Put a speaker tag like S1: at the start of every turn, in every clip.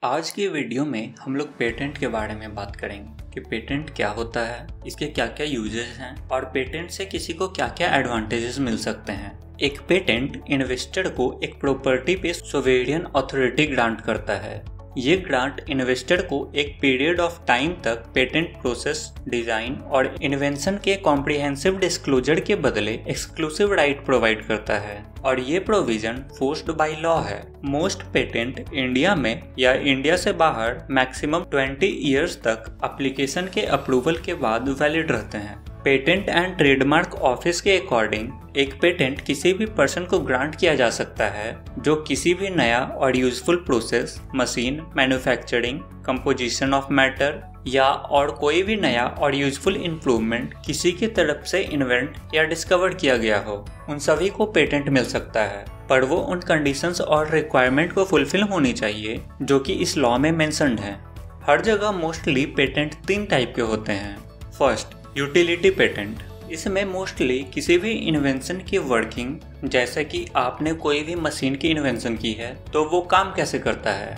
S1: आज की वीडियो में हम लोग पेटेंट के बारे में बात करेंगे कि पेटेंट क्या होता है, इसके क्या क्या यूजेस हैं और पेटेंट से किसी को क्या क्या एडवांटेजेस मिल सकते हैं। एक पेटेंट इन्वेस्टर को एक प्रॉपर्टी पे सोवेरियन अथॉरिटी ग्रांट करता है। ये ग्रांट इन्वेस्टर को एक पीरियड ऑफ टाइम तक पेटेंट प्रोसेस, डिजाइन और इन्वेंशन के कॉम्प्रिहेंसिव डिस्क्लोजर के बदले एक्सक्लूसिव राइट प्रोवाइड करता है और ये प्रोविजन फोर्स्ड बाय लॉ है। मोस्ट पेटेंट इंडिया में या इंडिया से बाहर मैक्सिमम 20 इयर्स तक एप्लीकेशन के अप्रूवल के बाद वैलिड रहते हैं। पेटेंट एंड ट्रेडमार्क ऑफिस के अकॉर्डिंग एक पेटेंट किसी भी पर्सन को ग्रांट किया जा सकता है जो किसी भी नया और useful process, machine, manufacturing, composition of matter या और कोई भी नया और यूजफुल इम्प्रूवमेंट किसी की तरफ से इन्वेंट या डिस्कवर किया गया हो, उन सभी को पेटेंट मिल सकता है। पर वो उन कंडीशंस और रिक्वायरमेंट को फुलफिल होनी चाहिए जो कि इस लॉ में मेंशन्ड है। हर जगह मोस्टली पेटेंट 3 टाइप के होते हैं। First, utility patent. इसमें मोस्टली किसी भी इन्वेंशन की वर्किंग, जैसे कि आपने कोई भी मशीन की इन्वेंशन की है तो वो काम कैसे करता है।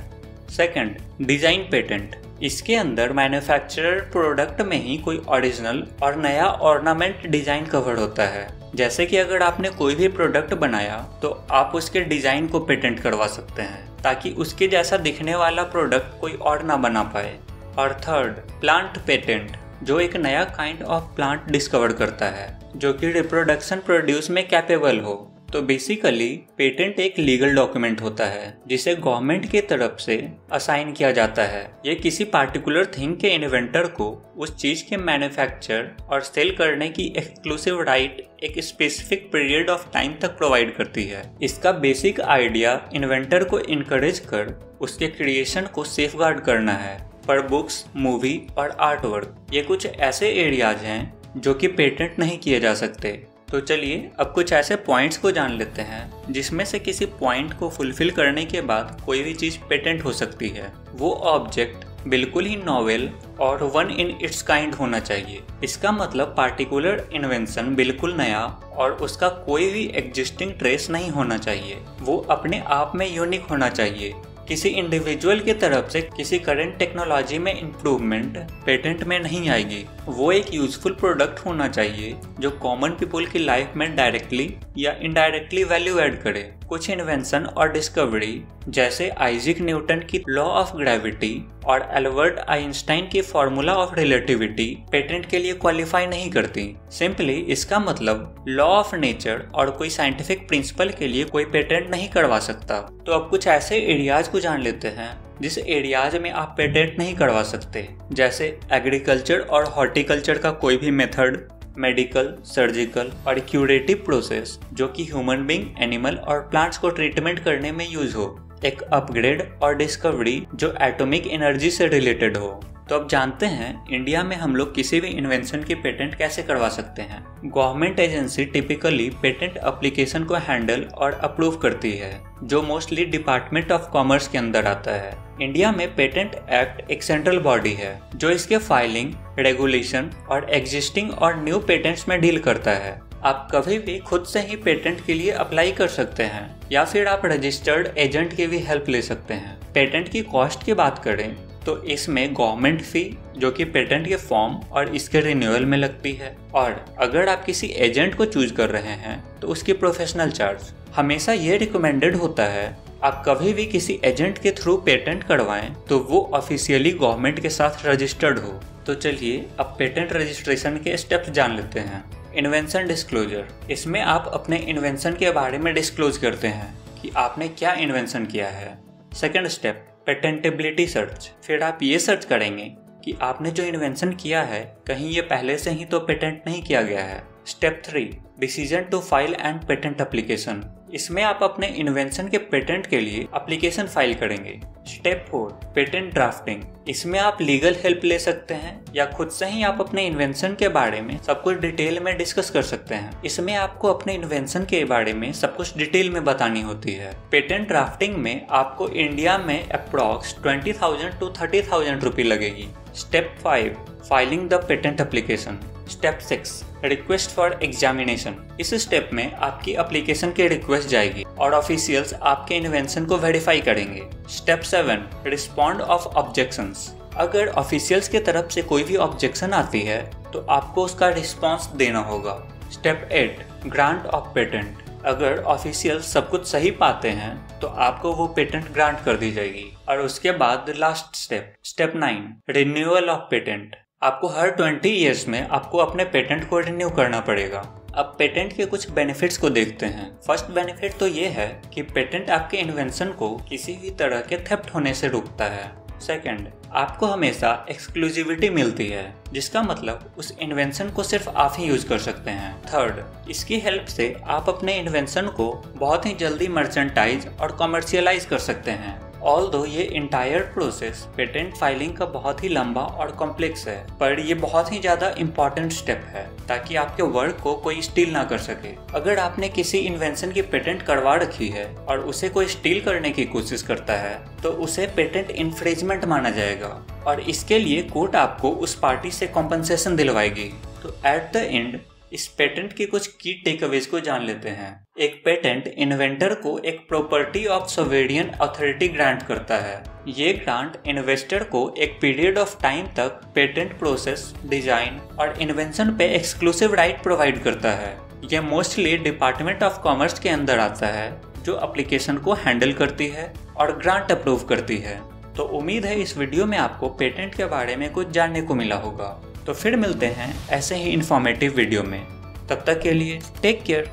S1: Second, design patent. इसके अंदर मैन्युफैक्चरर प्रोडक्ट में ही कोई ओरिजिनल और नया ऑर्नामेंट डिजाइन कवर होता है। जैसे कि अगर आपने कोई भी प्रोडक्ट बनाया तो आप उसके डिजाइन को पेटेंट करवा सकते हैं ताकि उसके जैसा दिखने वाला प्रोडक्ट कोई और ना बना पाए। और थर्ड, प्लांट पेटेंट, जो एक नया काइंड ऑफ प्लांट डिस्कवर करता है जो कि रिप्रोडक्शन प्रोड्यूस में कैपेबल हो। तो बेसिकली पेटेंट एक लीगल डॉक्यूमेंट होता है जिसे गवर्नमेंट की तरफ से असाइन किया जाता है। ये किसी पार्टिकुलर थिंग के इन्वेंटर को उस चीज के मैन्युफैक्चर और सेल करने की एक्सक्लूसिव राइट एक स्पेसिफिक पीरियड ऑफ टाइम तक प्रोवाइड करती है। इसका बेसिक आइडिया इन्वेंटर को इनकरेज कर उसके क्रिएशन को सेफगार्ड करना है। पर बुक्स, मूवी और आर्ट वर्क ये कुछ ऐसे एरियाज हैं जो कि पेटेंट नहीं किए जा सकते। तो चलिए अब कुछ ऐसे पॉइंट्स को जान लेते हैं जिसमें से किसी पॉइंट को फुलफिल करने के बाद कोई भी चीज़ पेटेंट हो सकती है। वो ऑब्जेक्ट बिल्कुल ही नॉवेल और वन इन इट्स काइंड होना चाहिए। इसका मतलब पार्टिकुलर इन्वेंशन बिल्कुल नया और उसका कोई भी एग्जिस्टिंग ट्रेस नहीं होना चाहिए। वो अपने आप में यूनिक होना चाहिए। किसी इंडिविजुअल की तरफ से किसी करंट टेक्नोलॉजी में इम्प्रूवमेंट पेटेंट में नहीं आएगी। वो एक यूजफुल प्रोडक्ट होना चाहिए जो कॉमन पीपल की लाइफ में डायरेक्टली या इनडायरेक्टली वैल्यू ऐड करे। कुछ इन्वेंशन और डिस्कवरी जैसे आइजैक न्यूटन की लॉ ऑफ ग्रेविटी और एल्बर्ट आइंस्टाइन की फॉर्मूला ऑफ रिलेटिविटी पेटेंट के लिए क्वालिफाई नहीं करती। सिंपली इसका मतलब लॉ ऑफ नेचर और कोई साइंटिफिक प्रिंसिपल के लिए कोई पेटेंट नहीं करवा सकता। तो अब कुछ ऐसे एरियाज को जान लेते हैं जिस एरियाज में आप पेटेंट नहीं करवा सकते, जैसे एग्रीकल्चर और हॉर्टिकल्चर का कोई भी मेथड, मेडिकल, सर्जिकल और क्यूरेटिव प्रोसेस जो कि ह्यूमन बीइंग, एनिमल और प्लांट्स को ट्रीटमेंट करने में यूज हो, एक अपग्रेड और डिस्कवरी जो एटॉमिक एनर्जी से रिलेटेड हो। तो अब जानते हैं इंडिया में हम लोग किसी भी इन्वेंशन की पेटेंट कैसे करवा सकते हैं। Government agency typically patent application को हैंडल और अप्रूव करती है जो मोस्टली डिपार्टमेंट ऑफ कॉमर्स के अंदर आता है। इंडिया में पेटेंट एक्ट एक सेंट्रल बॉडी है जो इसके फाइलिंग, रेगुलेशन और एग्जिस्टिंग और न्यू पेटेंट्स में डील करता है। आप कभी भी खुद से ही पेटेंट के लिए अप्लाई कर सकते हैं या फिर आप रजिस्टर्ड एजेंट की भी हेल्प ले सकते हैं। पेटेंट की कॉस्ट की बात करें तो इसमें गवर्नमेंट फी जो कि पेटेंट के फॉर्म और इसके रिन्यूअल में लगती है, और अगर आप किसी एजेंट को चूज कर रहे हैं तो उसकी प्रोफेशनल चार्ज। हमेशा ये रिकमेंडेड होता है आप कभी भी किसी एजेंट के थ्रू पेटेंट करवाएं तो वो ऑफिशियली गवर्नमेंट के साथ रजिस्टर्ड हो। तो चलिए अब पेटेंट रजिस्ट्रेशन के स्टेप्स जान लेते हैं। इन्वेंशन डिस्क्लोजर, इसमें आप अपने इन्वेंशन के बारे में डिस्क्लोज करते हैं कि आपने क्या इन्वेंशन किया है। Second step, patentability search. फिर आप ये सर्च करेंगे कि आपने जो इन्वेंशन किया है कहीं ये पहले से ही तो पेटेंट नहीं किया गया है। Step 3, decision to file and patent application. इसमें आप अपने इन्वेंशन के पेटेंट के लिए एप्लीकेशन फाइल करेंगे। Step 4, patent drafting. इसमें आप लीगल हेल्प ले सकते हैं या खुद से ही आप अपने इन्वेंशन के बारे में सब कुछ डिटेल में डिस्कस कर सकते हैं। इसमें आपको अपने इन्वेंशन के बारे में सब कुछ डिटेल में बतानी होती है। पेटेंट ड्राफ्टिंग में आपको इंडिया में अप्रॉक्स 20,000 to 30,000 रुपये लगेगी। Step 5, filing the patent application. Step 6, request for examination. इस स्टेप में आपकी एप्लीकेशन की रिक्वेस्ट जाएगी और ऑफिशियल्स आपके इन्वेंशन को वेरीफाई करेंगे। Step 7 respond of objections. अगर ऑफिशियल्स की तरफ से कोई भी ऑब्जेक्शन आती है तो आपको उसका रिस्पॉन्स देना होगा। Step 8 grant of patent. अगर ऑफिशियल सब कुछ सही पाते हैं तो आपको वो पेटेंट ग्रांट कर दी जाएगी। और उसके बाद last step 9 renewal of patent. आपको हर 20 ईयर्स में आपको अपने पेटेंट को रिन्यू करना पड़ेगा। अब पेटेंट के कुछ बेनिफिट्स को देखते हैं। फर्स्ट बेनिफिट तो ये है कि पेटेंट आपके इन्वेंशन को किसी भी तरह के थेफ्ट होने से रोकता है। सेकंड, आपको हमेशा एक्सक्लूसिविटी मिलती है, जिसका मतलब उस इन्वेंशन को सिर्फ आप ही यूज कर सकते हैं। थर्ड, इसकी हेल्प से आप अपने इन्वेंशन को बहुत ही जल्दी मर्चेंटाइज और कमर्शियलाइज कर सकते हैं। ऑल्दो ये इंटायर प्रोसेस पेटेंट फाइलिंग का बहुत ही लंबा और कॉम्प्लेक्स है, पर ये बहुत ही ज़्यादा इम्पॉर्टेंट स्टेप है ताकि आपके वर्क को कोई स्टील ना कर सके। अगर आपने किसी इन्वेंशन की पेटेंट करवा रखी है और उसे कोई स्टील करने की कोशिश करता है तो उसे पेटेंट इन्फ्रिंजमेंट माना जाएगा और इसके लिए कोर्ट आपको उस पार्टी से कॉम्पनसेशन दिलवाएगी। तो एट द एंड इस पेटेंट के कुछ की टेकअवेज को जान लेते हैं। एक पेटेंट इन्वेंटर को एक property of sovereign authority grant करता है। ये ग्रांट इन्वेस्टर को एक पीरियड ऑफ टाइम तक पेटेंट प्रोसेस, डिजाइन और इन्वेंशन पे एक्सक्लूसिव राइट प्रोवाइड करता है। यह मोस्टली डिपार्टमेंट ऑफ कॉमर्स के अंदर आता है, जो एप्लीकेशन को हैंडल करती है और ग्रांट अप्रूव करती है। तो उम्मीद है इस वीडियो में आपको पेटेंट के बारे में कुछ जानने को मिला होगा। तो फिर मिलते हैं ऐसे ही इंफॉर्मेटिव वीडियो में। तब तक के लिए टेक केयर।